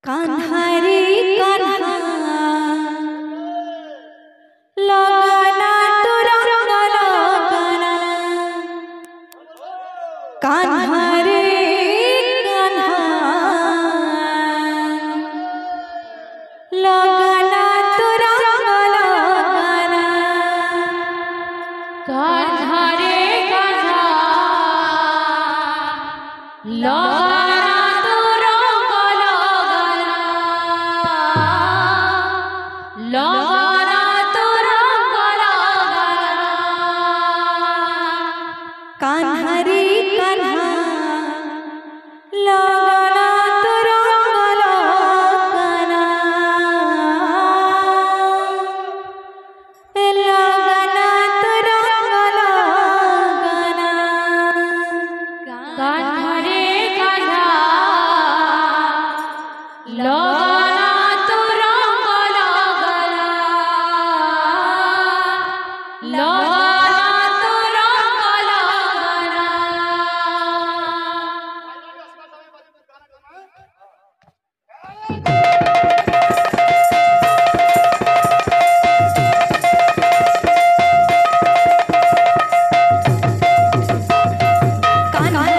कान्हा रे कान्हा लगना तोरा लगना कान्हा रे कान्हा लगना तोरा लगना कान्हा रे कान्हा लगना तोरा लगना लगना तोरा लगना कान्हा रे कान्हा लगना तोरा लगना लगना तोरा लगना कान्हा रे कान्हा लगना तोरा लगना लगना तोरा लगना कान्हा रे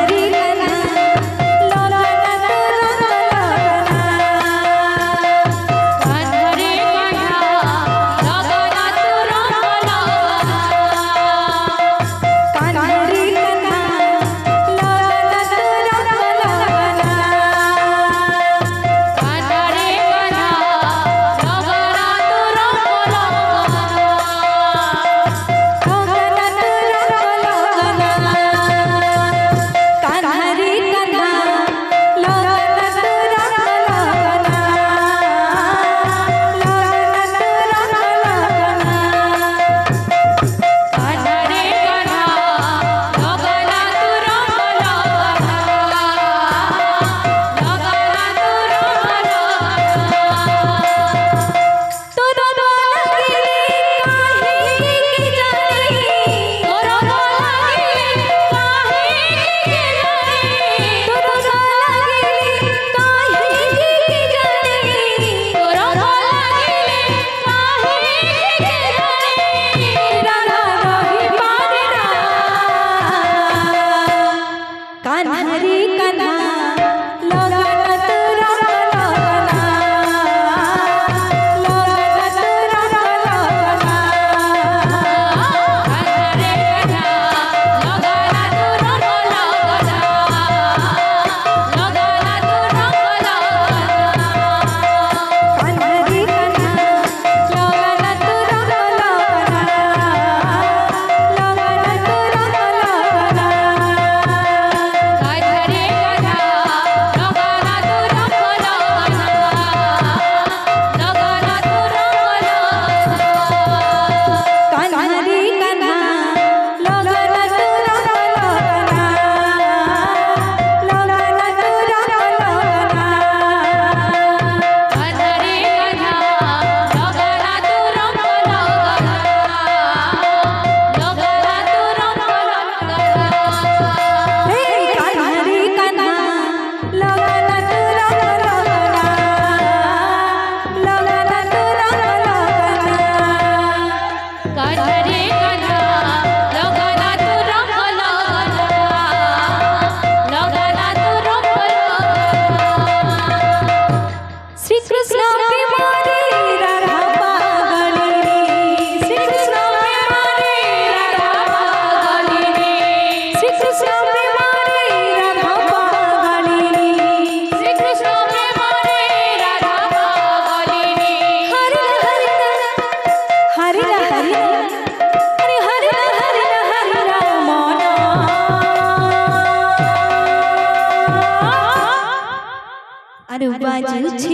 कान्हा लगना तोरा लगना कान्हा रे कान्हा लगना तोरा लगना कान्हा रे कान्हा लगना तोरा लगना कान्हा रे कान्हा लगना तोरा अरे बाजू छे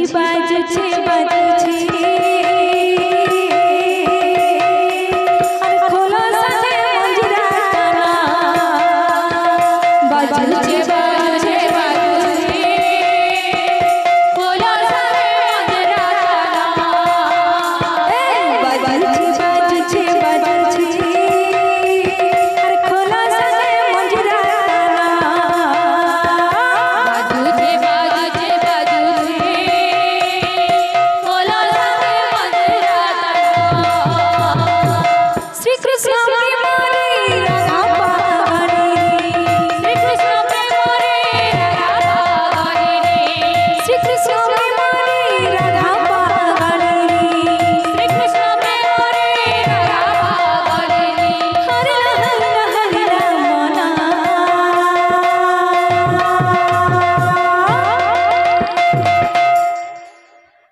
अरे खोलो साथे मंजरा बाजू छे बोलो सारे मंजरा बाजू छे अरे खोलो साथे मंजरा बाजू छे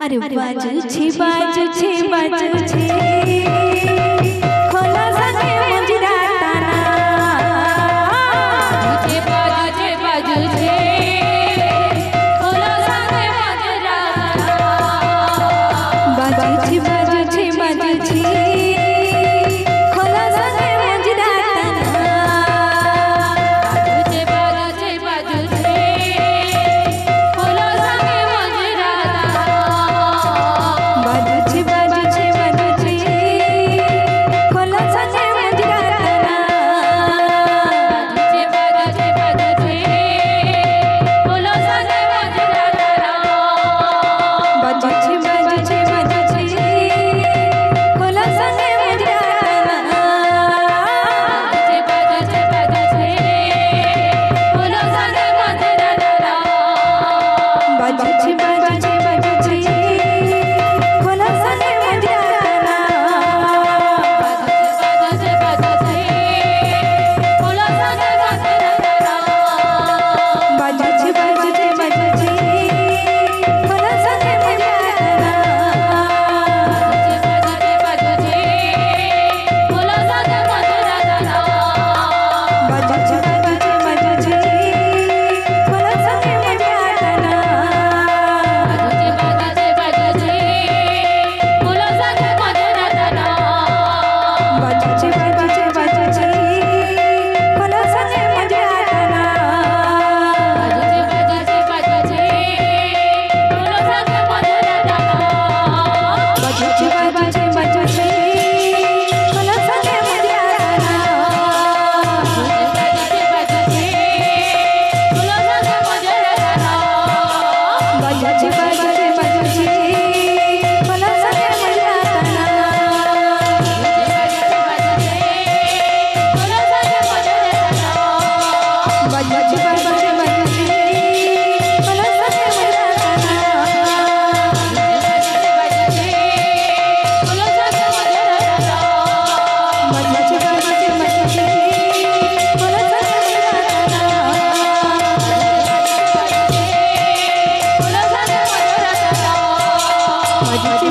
अरे बाजू छे खोला सगे मंजिरा ताना बाजू छे खोला सगे मंजिरा बाजू छे खोला सगे मंजिरा ताना बाजू छे खोला सगे मंजिरा बाजू छे खोला सगे मंजिरा ताना बाजू छे खोला सगे मंजिरा ताना बाजू छे खोला सगे मंजिरा ताना बाजू छे खोला सगे मंजिरा ताना बाजू छे खोला सगे मंजिरा ताना बाजू छे खोला सगे मंजिरा ताना बाजू छे खोला सगे मंजिरा ताना बाजू छे खोला सगे मंजिरा ताना बाजू छे खोला सगे मंजिरा ताना बाजू छे खोला सगे मंजिरा ताना बाजू छे